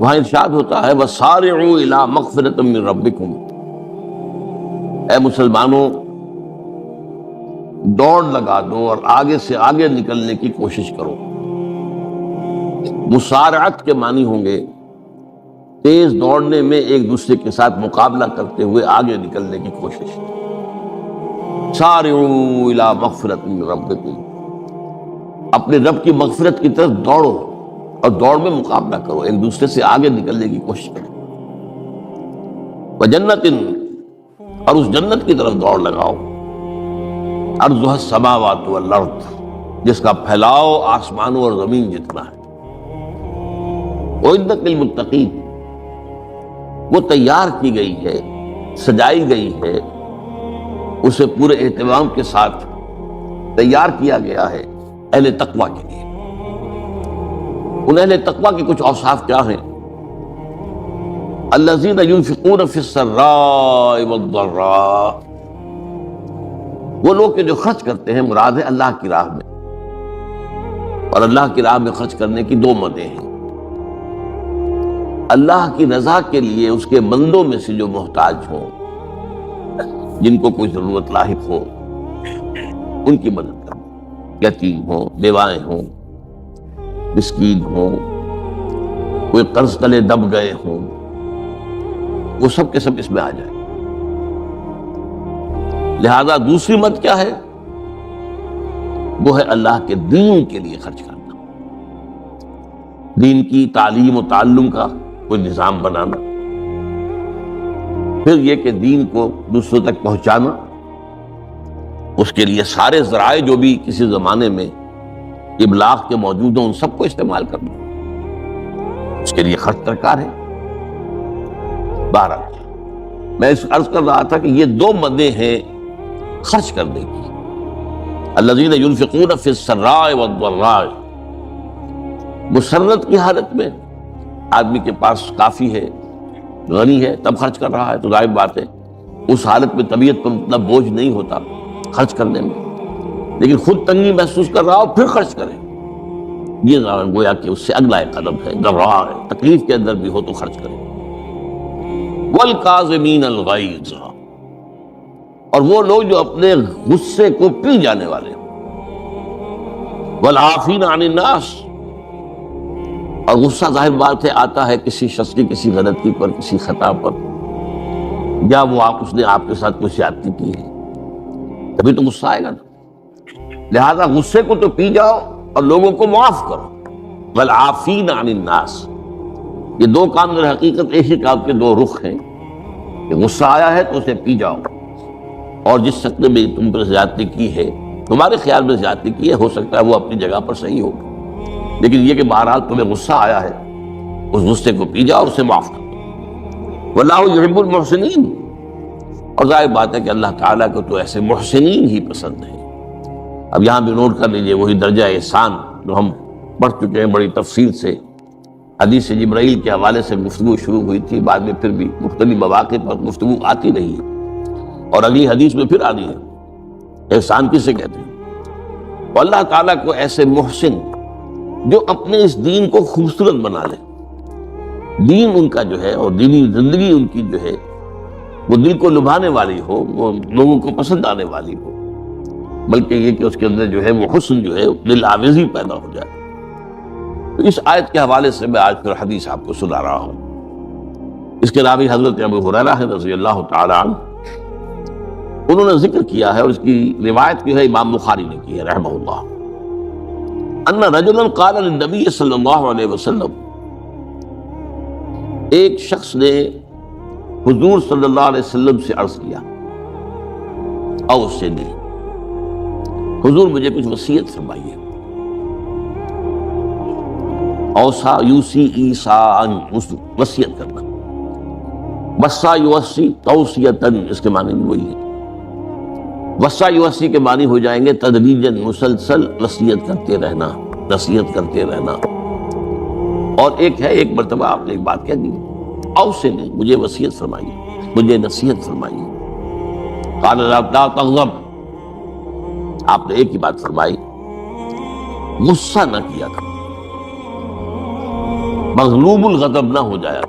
وہاں ارشاد ہوتا ہے وَسَارِعُوا إِلَىٰ مَغْفِرَةٍ مِّن رَبِّكُمْ، اے مسلمانوں دوڑ لگا دو اور آگے سے آگے نکلنے کی کوشش کرو۔ مسارعت کے معنی ہوں گے تیز دوڑنے میں ایک دوسرے کے ساتھ مقابلہ کرتے ہوئے آگے نکلنے کی کوشش۔ سارعوا الی مغفرۃ من ربکم، اپنے رب کی مغفرت کی طرف دوڑو اور دوڑ میں مقابلہ کرو، ایک دوسرے سے آگے نکلنے کی کوشش کرو۔ وجنت، اور اس جنت کی طرف دوڑ لگاؤ، عرضها السماوات والارض، جس کا پھیلاؤ آسمانوں اور زمین جتنا ہے۔ اعدت للمتقین، وہ تیار کی گئی ہے، سجائی گئی ہے، اسے پورے اہتمام کے ساتھ تیار کیا گیا ہے اہل تقویٰ کے لیے۔ ان اہل تقویٰ کے کچھ اوصاف کیا ہیں؟ الذین ينفقون فی السراء والضراء، وہ لوگ کہ جو خرچ کرتے ہیں، مراد ہے اللہ کی راہ میں، اور اللہ کی راہ میں خرچ کرنے کی دو مدیں ہیں۔ اللہ کی رضا کے لیے اس کے بندوں میں سے جو محتاج ہوں، جن کو کوئی ضرورت لاحق ہو، ان کی مدد کرنا، یتیم ہوں، بیوائیں ہوں، مسکین ہوں، کوئی قرض تلے دب گئے ہوں، وہ سب کے سب اس میں آ جائیں۔ لہذا دوسری مد کیا ہے؟ وہ ہے اللہ کے دین کے لیے خرچ کرنا، دین کی تعلیم و تعلم کا کوئی نظام بنانا، پھر یہ کہ دین کو دوسروں تک پہنچانا، اس کے لیے سارے ذرائع جو بھی کسی زمانے میں ابلاغ کے موجود ہوں ان سب کو استعمال کرنا، اس کے لیے خرچ درکار ہے۔ بہرحال میں اس عرض کر رہا تھا کہ یہ دو مدیں ہیں خرچ کرنے کی۔ الذین ينفقون فی السراء والضراء، مسرت کی حالت میں آدمی کے پاس کافی ہے، غنی ہے، تب خرچ کر رہا ہے، تو ظاہر بات ہے اس حالت میں طبیعت پر اتنا بوجھ نہیں ہوتا خرچ کرنے میں، لیکن خود تنگی محسوس کر رہا ہو پھر خرچ کرے، یہ گویا کہ اس سے اگلا ایک قدم ہے، ضراء ہے، تکلیف کے اندر بھی ہو تو خرچ کرے۔ والکاظمین الغیظ، اور وہ لوگ جو اپنے غصے کو پی جانے والے ہیں۔ والعافین عن الناس، اور غصہ ظاہر بات ہے آتا ہے کسی شخص کی کسی غلطی پر، کسی خطا پر، یا وہ اس نے آپ کے ساتھ کوئی زیادتی کی ہے، تبھی تو غصہ آئے گا نا۔ لہذا غصے کو تو پی جاؤ اور لوگوں کو معاف کرو۔ والعافین عن الناس، یہ دو کام در حقیقت ایک ہی کام کے دو رخ ہیں، کہ غصہ آیا ہے تو اسے پی جاؤ، اور جس شخص نے بھی تم پر زیادتی کی ہے، تمہارے خیال میں زیادتی کی ہے، ہو سکتا ہے وہ اپنی جگہ پر صحیح ہو، لیکن یہ کہ بہرحال تمہیں غصہ آیا ہے، اس غصے کو پی جاؤ اور اسے معاف کر دو۔ واللہ یحب المحسنین، اور ظاہر بات ہے کہ اللہ تعالیٰ کو تو ایسے محسنین ہی پسند ہے۔ اب یہاں بھی نوٹ کر لیجئے وہی درجہ احسان جو ہم پڑھ چکے ہیں بڑی تفصیل سے، حدیث جبرائیل کے حوالے سے گفتگو شروع ہوئی تھی، بعد میں پھر بھی مختلف مواقع پر گفتگو آتی رہی ہے، اور اگلی حدیث میں پھر آنی ہے۔ احسان کسے کہتے ہیں؟ اور اللہ تعالیٰ کو ایسے محسن جو اپنے اس دین کو خوبصورت بنا لے، دین ان کا جو ہے اور دینی زندگی ان کی جو ہے وہ دل کو لبھانے والی ہو، وہ لوگوں کو پسند آنے والی ہو، بلکہ یہ کہ اس کے اندر جو ہے وہ حسن جو ہے دل آویزی پیدا ہو جائے۔ تو اس آیت کے حوالے سے میں آج پھر حدیث آپ کو سنا رہا ہوں۔ اس کے راوی حضرت ابو ہریرہ رضی اللہ تعالی عنہ، انہوں نے ذکر کیا ہے اور اس کی روایت کی ہے امام بخاری نے کی ہے رحمہ اللہ، ان رجلا قال للنبی صلی اللہ علیہ وسلم، ایک شخص نے حضور صلی اللہ علیہ وسلم سے عرض کیا، اوصنی، حضور مجھے کچھ وصیت فرمائیے۔ اوصا یوسی ایصاء، وصیت کرنا، وصا یوصی توصیتاً، اس کے معنی وہی ہے۔ وصا یوصی کے معنی ہو جائیں گے تدریجاً، مسلسل وصیت کرتے رہنا، نصیحت کرتے رہنا۔ اور ایک ہے ایک مرتبہ آپ نے ایک بات کہہ دی، اوصنی، مجھے وصیت فرمائیے، مجھے نصیحت فرمائیے۔ قال لا تغضب، آپ نے ایک ہی بات فرمائی، غصہ نہ کیا کرو۔ مغلوب الغضب نہ ہو جایا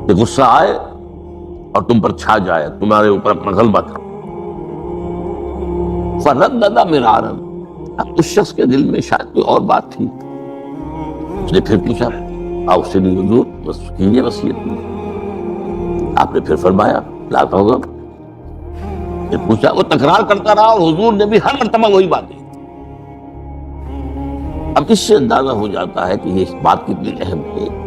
کہ غصہ آئے اور تم پر چھا جائے، تمہارے اوپر اپنا غلبہ تھا۔ فردد مرارا، اب اس شخص کے دل میں شاید کوئی اور بات تھی، اس نے پھر پوچھا اوصنی حضور، بس کیجیے وصیت۔ آپ نے پھر فرمایا لا تغضب۔ پھر پوچھا، وہ تکرار کرتا رہا اور حضور نے بھی ہر مرتبہ وہی بات کی۔ اب اس سے اندازہ ہو جاتا ہے کہ یہ اس بات کتنی اہم ہے